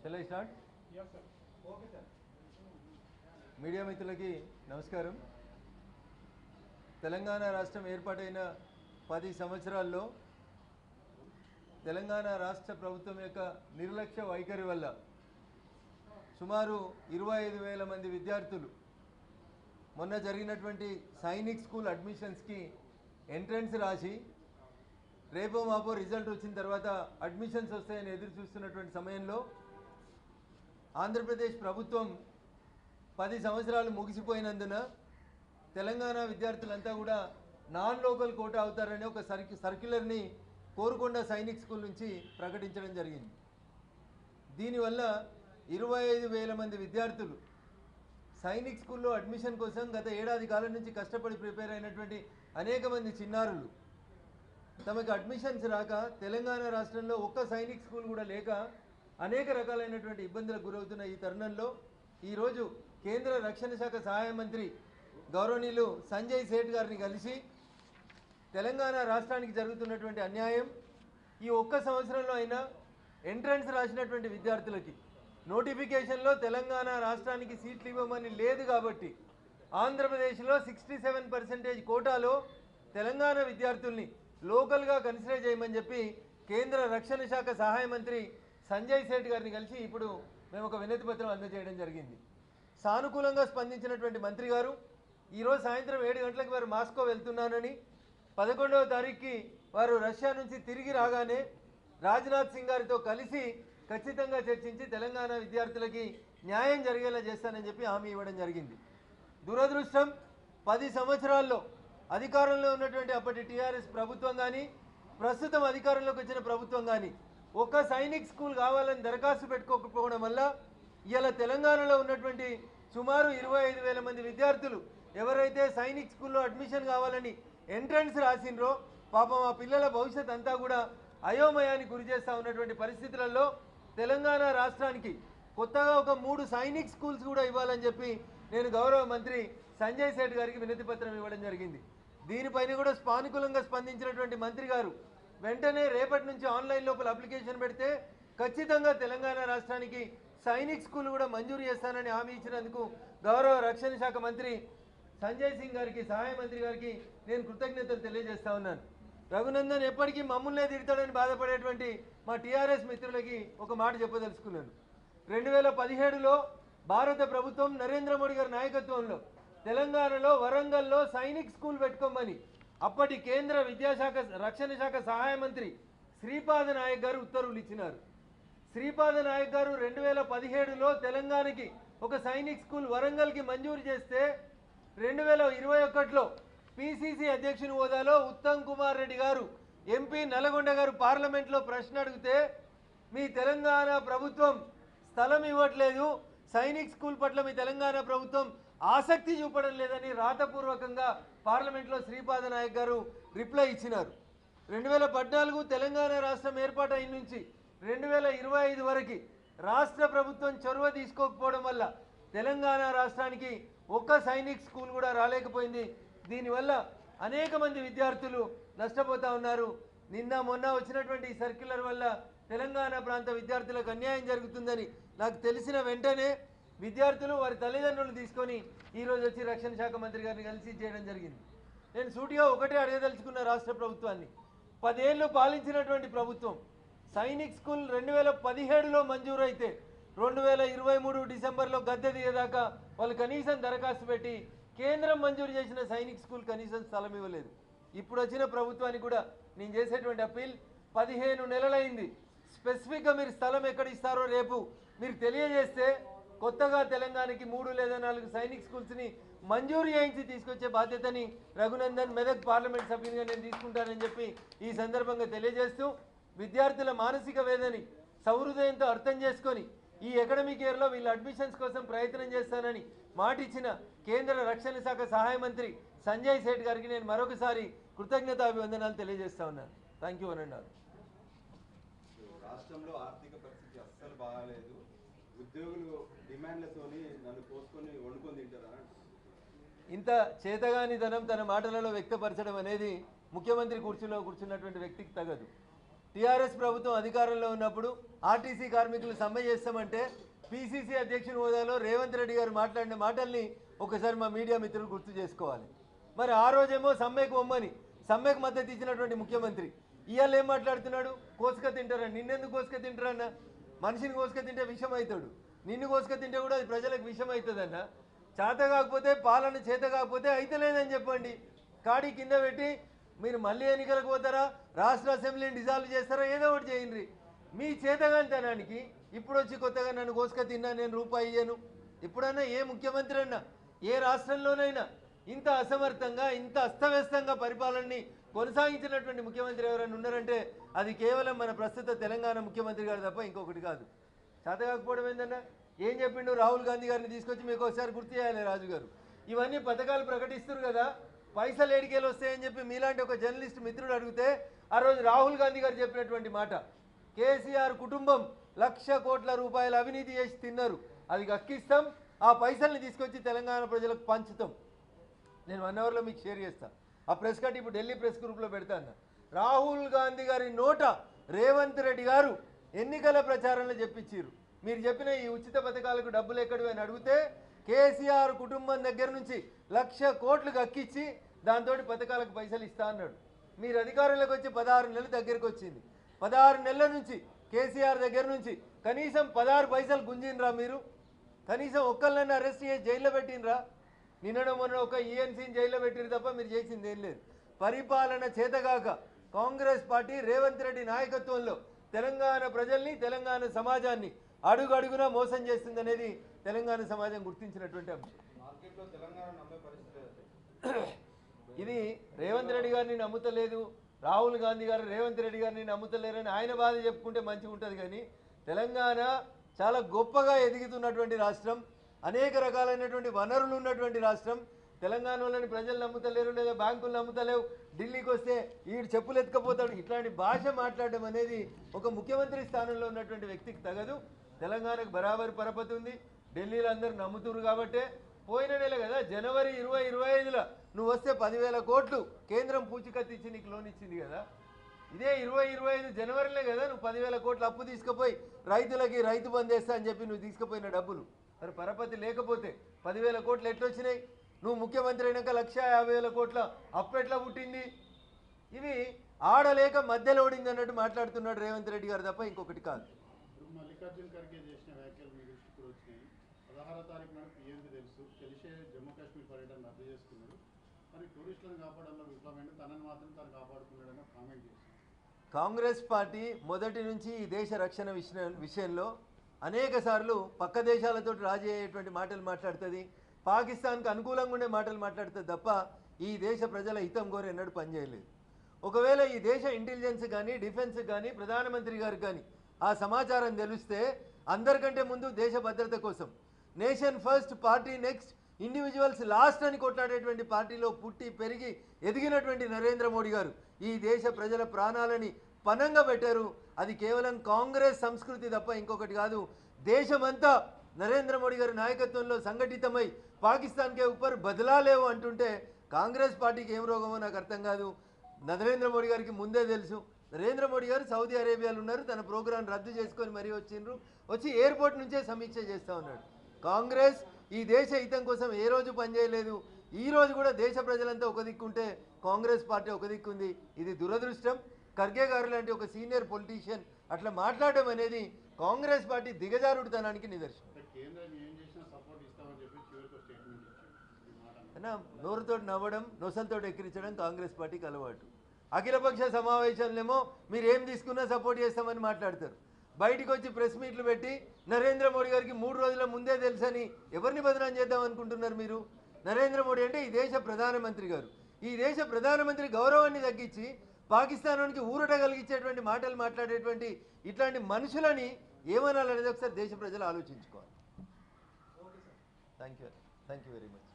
Shall I start? Yes, sir. Okay, sir. Media మిత్రులకి నమస్కారం. తెలంగాణ రాష్ట్రం ఏర్పాటైన 10 సంవత్సరాల్లో తెలంగాణ రాష్ట్ర ప్రభుత్వం యొక్క నిర్లక్ష్య వైఖరి వల్ల సుమారు 25,000 మంది విద్యార్థులు మొన్న జరిగినటువంటి సైనిక్ స్కూల్ అడ్మిషన్స్కి ఎంట్రన్స్ రాసి రేపో మాపో రిజల్ట్ వచ్చిన తర్వాత అడ్మిషన్స్ వస్తాయని ఎదురు చూస్తున్నటువంటి సమయంలో ఆంధ్రప్రదేశ్ ప్రభుత్వం 10 సంవత్సరాలు ముగిసిపోయినందున తెలంగాణ విద్యార్థులంతా కూడా నాన్ లోకల్ కోటా అవుతారని ఒక సర్క్యులర్ని కోరుకొండ సైనిక్ స్కూల్ నుంచి ప్రకటించడం జరిగింది. దీనివల్ల 25,000 మంది విద్యార్థులు సైనిక్ స్కూల్లో అడ్మిషన్ కోసం గత ఏడాది కాలం నుంచి కష్టపడి ప్రిపేర్ అయినటువంటి అనేక మంది చిన్నారులు తమకు అడ్మిషన్స్ రాక తెలంగాణ రాష్ట్రంలో ఒక్క సైనిక్ స్కూల్ కూడా లేక అనేక రకాలైనటువంటి ఇబ్బందులకు గురవుతున్న ఈ తరుణంలో ఈరోజు కేంద్ర రక్షణ శాఖ సహాయ మంత్రి గౌరవనీయులు సంజయ్ సేఠ్ గారిని కలిసి తెలంగాణ రాష్ట్రానికి జరుగుతున్నటువంటి అన్యాయం, ఈ ఒక్క సంవత్సరంలో అయినా ఎంట్రన్స్ రాసినటువంటి విద్యార్థులకి నోటిఫికేషన్లో తెలంగాణ రాష్ట్రానికి సీట్లు ఇవ్వమని లేదు కాబట్టి ఆంధ్రప్రదేశ్లో 67% కోటాలో తెలంగాణ విద్యార్థుల్ని లోకల్గా కన్సిడర్ చేయమని చెప్పి కేంద్ర రక్షణ శాఖ సహాయ మంత్రి సంజయ్ సేఠ్ గారిని కలిసి ఇప్పుడు మేము ఒక వినతి పత్రం అందజేయడం జరిగింది. సానుకూలంగా స్పందించినటువంటి మంత్రి గారు ఈరోజు సాయంత్రం 7 గంటలకు వారు మాస్కో వెళ్తున్నానని, 11వ తారీఖుకి వారు రష్యా నుంచి తిరిగి రాగానే రాజ్నాథ్ సింగ్ గారితో కలిసి ఖచ్చితంగా చర్చించి తెలంగాణ విద్యార్థులకి న్యాయం జరిగేలా చేస్తానని చెప్పి హామీ ఇవ్వడం జరిగింది. దురదృష్టం 10 సంవత్సరాల్లో అధికారంలో ఉన్నటువంటి అప్పటి టీఆర్ఎస్ ప్రభుత్వం కానీ ప్రస్తుతం అధికారంలోకి వచ్చిన ప్రభుత్వం కానీ ఒక సైనిక్ స్కూల్ కావాలని దరఖాస్తు పెట్టుకోకపోవడం వల్ల ఇలా తెలంగాణలో ఉన్నటువంటి సుమారు 25,000 మంది విద్యార్థులు ఎవరైతే సైనిక్ స్కూల్లో అడ్మిషన్ కావాలని ఎంట్రన్స్ రాసిండ్రో పాపం ఆ పిల్లల భవిష్యత్ అంతా కూడా అయోమయానికి గురి చేస్తూ ఉన్నటువంటి పరిస్థితులలో తెలంగాణ రాష్ట్రానికి కొత్తగా ఒక 3 సైనిక్ స్కూల్స్ కూడా ఇవ్వాలని చెప్పి నేను గౌరవ మంత్రి సంజయ్ సేఠ్ గారికి వినతి పత్రం ఇవ్వడం జరిగింది. దీనిపైన కూడా సానుకూలంగా స్పందించినటువంటి మంత్రి గారు వెంటనే రేపటి నుంచి ఆన్లైన్ లోపల అప్లికేషన్ పెడితే ఖచ్చితంగా తెలంగాణ రాష్ట్రానికి సైనిక్ స్కూల్ కూడా మంజూరు చేస్తానని హామీ ఇచ్చినందుకు గౌరవ రక్షణ శాఖ మంత్రి సంజయ్ సింగ్ గారికి, సహాయ మంత్రి గారికి నేను కృతజ్ఞతలు తెలియజేస్తా ఉన్నాను. రఘునందన్ ఎప్పటికీ మమ్మల్నే తిడతాడని బాధపడేటువంటి మా టీఆర్ఎస్ మిత్రులకి ఒక మాట చెప్పదలుచుకున్నాను. 2017లో భారత ప్రభుత్వం నరేంద్ర మోడీ గారి నాయకత్వంలో తెలంగాణలో వరంగల్లో సైనిక్ స్కూల్ పెట్టుకోమని అప్పటి కేంద్ర విద్యాశాఖ రక్షణ శాఖ సహాయ మంత్రి శ్రీపాద నాయక్ గారు ఉత్తర్వులు ఇచ్చినారు. శ్రీపాద నాయక్ గారు 2017లో తెలంగాణకి ఒక సైనిక్ స్కూల్ వరంగల్కి మంజూరు చేస్తే 2021లో పిసిసి అధ్యక్షుని హోదాలో ఉత్తమ్ కుమార్ రెడ్డి గారు ఎంపీ నల్గొండ గారు పార్లమెంట్లో ప్రశ్న అడిగితే మీ తెలంగాణ ప్రభుత్వం స్థలం ఇవ్వట్లేదు, సైనిక్ స్కూల్ పట్ల మీ తెలంగాణ ప్రభుత్వం ఆసక్తి చూపడం లేదని రాతపూర్వకంగా పార్లమెంట్లో శ్రీపాద నాయక్ గారు రిప్లై ఇచ్చినారు. 2014 తెలంగాణ రాష్ట్రం ఏర్పాటు అయిన నుంచి 2025 వరకు రాష్ట్ర ప్రభుత్వం చొరవ తీసుకోకపోవడం వల్ల తెలంగాణ రాష్ట్రానికి ఒక్క సైనిక్ స్కూల్ కూడా రాలేకపోయింది. దీనివల్ల అనేక మంది విద్యార్థులు నష్టపోతూ ఉన్నారు. నిన్న మొన్న వచ్చినటువంటి ఈ సర్క్యులర్ వల్ల తెలంగాణ ప్రాంత విద్యార్థులకు అన్యాయం జరుగుతుందని నాకు తెలిసిన వెంటనే విద్యార్థులు వారి తల్లిదండ్రులను తీసుకొని ఈరోజు వచ్చి రక్షణ శాఖ మంత్రి గారిని కలిసి చేయడం జరిగింది. నేను సూటిగా ఒకటే అడగదలుచుకున్న రాష్ట్ర ప్రభుత్వాన్ని, 10 ఏళ్ళు పాలించినటువంటి ప్రభుత్వం సైనిక్ స్కూల్ 2017లో మంజూరు అయితే 2023 డిసెంబర్లో గద్దె దిగేదాకా వాళ్ళు కనీసం దరఖాస్తు పెట్టి కేంద్రం మంజూరు చేసిన సైనిక్ స్కూల్ కనీసం స్థలం ఇవ్వలేదు. ఇప్పుడు వచ్చిన ప్రభుత్వానికి కూడా నేను చేసేటువంటి అప్పీల్, 15 నెలలైంది, స్పెసిఫిక్గా మీరు స్థలం ఎక్కడ ఇస్తారో రేపు మీరు తెలియజేస్తే కొత్తగా తెలంగాణకి 3 లేదా 4 సైనిక్ స్కూల్స్ని మంజూరు చేయించి తీసుకొచ్చే బాధ్యతని రఘునందన్ మెదక్ పార్లమెంట్ సభ్యునిగా నేను తీసుకుంటానని చెప్పి ఈ సందర్భంగా తెలియజేస్తూ విద్యార్థుల మానసిక వేదని సహృదయంతో అర్థం చేసుకొని ఈ అకాడమిక్ ఇయర్లో వీళ్ళ అడ్మిషన్స్ కోసం ప్రయత్నం చేస్తానని మాటిచ్చిన కేంద్ర రక్షణ శాఖ సహాయ మంత్రి సంజయ్ సేఠ్ గారికి నేను మరొకసారి కృతజ్ఞతాభివందనాలు తెలియజేస్తా ఉన్నాను. థ్యాంక్ యూ అనండి. రాష్ట్రంలో ఆర్థిక పరిస్థితి అస్సలు బాగాలేదు, ఉద్యోగులు డిమాండ్లతోని నన్ను కోసుకొని వండుకొని తింటారా? ఇంత చేతగానితనం తన మాటలలో వ్యక్తపరచడం అనేది ముఖ్యమంత్రి కుర్చీలో కూర్చున్నటువంటి వ్యక్తికి తగదు. టీఆర్ఎస్ ప్రభుత్వం అధికారంలో ఉన్నప్పుడు ఆర్టీసీ కార్మికులు సమ్మె చేస్తామంటే పీసీసీ అధ్యక్షుని హోదాలో రేవంత్ రెడ్డి గారు మాట్లాడిన మాటల్ని ఒకసారి మా మీడియా మిత్రులు గుర్తు చేసుకోవాలి. మరి ఆ రోజేమో సమ్మెకు బొమ్మని సమ్మెకు మద్దతు ఇచ్చినటువంటి ముఖ్యమంత్రి ఇవాళ ఏం మాట్లాడుతున్నాడు? కోసుక తింటారని. నిన్నెందుకు కోసుక తింటారన్న? మనిషిని కోసుక తింటే విషం అవుతాడు, నిన్ను కోసుక తింటే కూడా అది ప్రజలకు విషం అవుతుందన్న. చేత కాకపోతే పాలన చేత కాకపోతే అయితే లేదని చెప్పండి. కాడి కింద పెట్టి మీరు మళ్ళీ ఎన్నికలకు పోతారా, రాష్ట్ర అసెంబ్లీని డిజాల్వ్ చేస్తారా, ఏదో ఒకటి చేయండి. మీ చేతగానితనానికి ఇప్పుడు వచ్చి కొత్తగా నన్ను కోసుక తిన్నా నేను రూపాయి ఇయ్యను. ఇప్పుడన్నా ఏ ముఖ్యమంత్రి అన్నా ఏ రాష్ట్రంలోనైనా ఇంత అసమర్థంగా ఇంత అస్తవ్యస్తంగా పరిపాలనని కొనసాగించినటువంటి ముఖ్యమంత్రి ఎవరైనా ఉన్నారంటే అది కేవలం మన ప్రస్తుత తెలంగాణ ముఖ్యమంత్రి గారు తప్ప ఇంకొకటి కాదు. చేత కాకపోవడం ఏందన్నా? ఏం చెప్పిండు? రాహుల్ గాంధీ గారిని తీసుకొచ్చి మీకు ఒకసారి గుర్తు చేయాలి రాజు గారు. ఇవన్నీ పథకాలు ప్రకటిస్తారు కదా, పైసలు ఏడికేలు వస్తాయని చెప్పి మీలాంటి ఒక జర్నలిస్ట్ మిత్రుడు అడిగితే ఆ రోజు రాహుల్ గాంధీ గారు చెప్పినటువంటి మాట, కేసీఆర్ కుటుంబం 1,00,000 కోట్ల రూపాయలు అవినీతి చేసి తిన్నారు, అది గక్కిస్తాం, ఆ పైసల్ని తీసుకొచ్చి తెలంగాణ ప్రజలకు పంచుతాం. నేను 1 అవర్లో మీకు షేర్ చేస్తాను. ఆ ప్రెస్ కట్ ఇప్పుడు ఢిల్లీ ప్రెస్ గ్రూప్లో పెడతాను. రాహుల్ గాంధీ గారి నోట రేవంత్ రెడ్డి గారు ఎన్నికల ప్రచారంలో చెప్పించారు, మీరు చెప్పిన ఈ ఉచిత పథకాలకు డబ్బులు ఎక్కడివి అని అడిగితే కేసీఆర్ కుటుంబం దగ్గర నుంచి 1,00,000 కోట్లు గక్కిచ్చి దాంతో పథకాలకు పైసలు ఇస్తా అన్నాడు. మీరు అధికారంలోకి వచ్చి 16 నెలలు దగ్గరికి వచ్చింది. 16 నెలల నుంచి కేసీఆర్ దగ్గర నుంచి కనీసం 16 పైసలు గుంజినరా? మీరు కనీసం ఒక్కళ్ళని అరెస్ట్ చేసి జైల్లో పెట్టినరా? నిన్నడో మొన్న ఒక ఈఎన్సీని జైల్లో పెట్టిరు తప్ప మీరు చేసింది ఏం లేదు. పరిపాలన చేతగాక కాంగ్రెస్ పార్టీ రేవంత్ రెడ్డి నాయకత్వంలో తెలంగాణ ప్రజల్ని తెలంగాణ సమాజాన్ని అడుగడుగునా మోసం చేస్తుందనేది తెలంగాణ సమాజం గుర్తించినటువంటి అంశం. మార్కెట్లో తెలంగాణ నమ్మే పరిస్థితి లేదు. ఇది రేవంత్ రెడ్డి గారిని నమ్ముతలేదు, రాహుల్ గాంధీ గారు రేవంత్ రెడ్డి గారిని నమ్ముతలేరని ఆయన బాధ చెప్పుకుంటే మంచిగా ఉంటుంది. కానీ తెలంగాణ చాలా గొప్పగా ఎదుగుతున్నటువంటి రాష్ట్రం, అనేక రకాలైనటువంటి వనరులు ఉన్నటువంటి రాష్ట్రం. తెలంగాణలోని ప్రజలు నమ్ముతలేరు, లేదా బ్యాంకులు నమ్ముతలేవు, ఢిల్లీకి వస్తే ఈడు చెప్పులు ఎత్తుకపోతాడు, ఇట్లాంటి భాష మాట్లాడడం అనేది ఒక ముఖ్యమంత్రి స్థానంలో ఉన్నటువంటి వ్యక్తికి తగదు. తెలంగాణకు బరాబరి పరపతి ఉంది, ఢిల్లీలో అందరూ నమ్ముతురు కాబట్టే పోయిన నెల కదా జనవరి 2025లో నువ్వు వస్తే 10,000 కోట్లు కేంద్రం పూచికత్తు ఇచ్చి నీకు లోన్ ఇచ్చింది కదా. ఇదే 2025 జనవరిలో కదా నువ్వు 10,000 కోట్లు అప్పు తీసుకుపోయి రైతులకి రైతు బంద్ చేస్తా అని చెప్పి నువ్వు తీసుకుపోయిన డబ్బులు. మరి పరపతి లేకపోతే 10,000 కోట్లు ఎట్లొచ్చినాయి? నువ్వు ముఖ్యమంత్రి అయినాక 1,50,000 కోట్ల అప్పు ఎట్లా పుట్టింది? ఇవి ఆడలేక మధ్యలో ఓడింది అన్నట్టు మాట్లాడుతున్నాడు రేవంత్ రెడ్డి గారు తప్ప ఇంకొకటి కాదు. మల్లికార్జున్ ఖర్గే చేసిన వ్యాఖ్యలు మీ దృష్టికి కూడా వచ్చినాయి. 16వ తారీఖు నాడు పీఎంకి తెలిసే జమ్మూ కాశ్మీర్ పర్యటన రద్దు చేసుకున్నారు. మరి టూరిస్టులను కాపాడంలో విఫలమైన తనని మాత్రం తను కాపాడుకున్నాడని కామెంట్ చేశారు. కాంగ్రెస్ పార్టీ మొదటి నుంచి ఈ దేశ రక్షణ విషయంలో అనేక సార్లు పక్క దేశాలతో రాజీ అయ్యేటువంటి మాటలు మాట్లాడుతుంది, పాకిస్తాన్కి అనుకూలంగా ఉండే మాటలు మాట్లాడుతుంది తప్ప ఈ దేశ ప్రజల హితం కోరి ఎన్నడూ పనిచేయలేదు. ఒకవేళ ఈ దేశ ఇంటెలిజెన్స్ కానీ డిఫెన్స్ కానీ ప్రధానమంత్రి గారికి కానీ ఆ సమాచారం తెలిస్తే అందరికంటే ముందు దేశ భద్రత కోసం nation first party next individuals last అని కొట్లాడేటువంటి పార్టీలో పుట్టి పెరిగి ఎదిగినటువంటి నరేంద్ర మోడీ గారు ఈ దేశ ప్రజల ప్రాణాలని పనంగా పెట్టారు. అది కేవలం కాంగ్రెస్ సంస్కృతి తప్ప ఇంకొకటి కాదు. దేశమంతా నరేంద్ర మోడీ గారి నాయకత్వంలో సంఘటితమై పాకిస్తాన్కే ఉప్పర్ బదలాలేవు అంటుంటే కాంగ్రెస్ పార్టీకి ఏం రోగమో నాకు అర్థం కాదు. నరేంద్ర మోడీ గారికి ముందే తెలుసు. నరేంద్ర మోడీ గారు సౌదీ అరేబియాలో ఉన్నారు, తన ప్రోగ్రాం రద్దు చేసుకొని మరీ వచ్చిండ్రు, వచ్చి ఎయిర్పోర్ట్ నుంచే సమీక్ష చేస్తూ ఉన్నాడు. కాంగ్రెస్ ఈ దేశ హితం కోసం ఏ రోజు పనిచేయలేదు. ఈ రోజు కూడా దేశ ప్రజలంతా ఒక దిక్కుంటే కాంగ్రెస్ పార్టీ ఒక దిక్కుంది. ఇది దురదృష్టం. ఖర్గే గారు లాంటి ఒక సీనియర్ పొలిటీషియన్ అట్లా మాట్లాడడం అనేది కాంగ్రెస్ పార్టీ దిగజారుడుతనానికి నిదర్శనం. అన్నా నోరుతో నవ్వడం, నొసలతో ఎక్కిరించడం కాంగ్రెస్ పార్టీకి అలవాటు. అఖిలపక్ష సమావేశాలనేమో మీరు ఏం తీసుకున్నా సపోర్ట్ చేస్తామని మాట్లాడతారు. బయటికి వచ్చి ప్రెస్ మీట్లు పెట్టి నరేంద్ర మోడీ గారికి 3 రోజుల ముందే తెలుసని ఎవరిని బదనాం చేద్దాం అనుకుంటున్నారు మీరు? నరేంద్ర మోడీ అంటే ఈ దేశ ప్రధానమంత్రి గారు. ఈ దేశ ప్రధానమంత్రి గౌరవాన్ని తగ్గించి పాకిస్తానానికి ఊరట కలిగించేటువంటి మాటలు మాట్లాడేటువంటి ఇట్లాంటి మనుషులని ఏమనాలనేది ఒకసారి దేశ ప్రజలు ఆలోచించుకోవాలి. Thank you very much.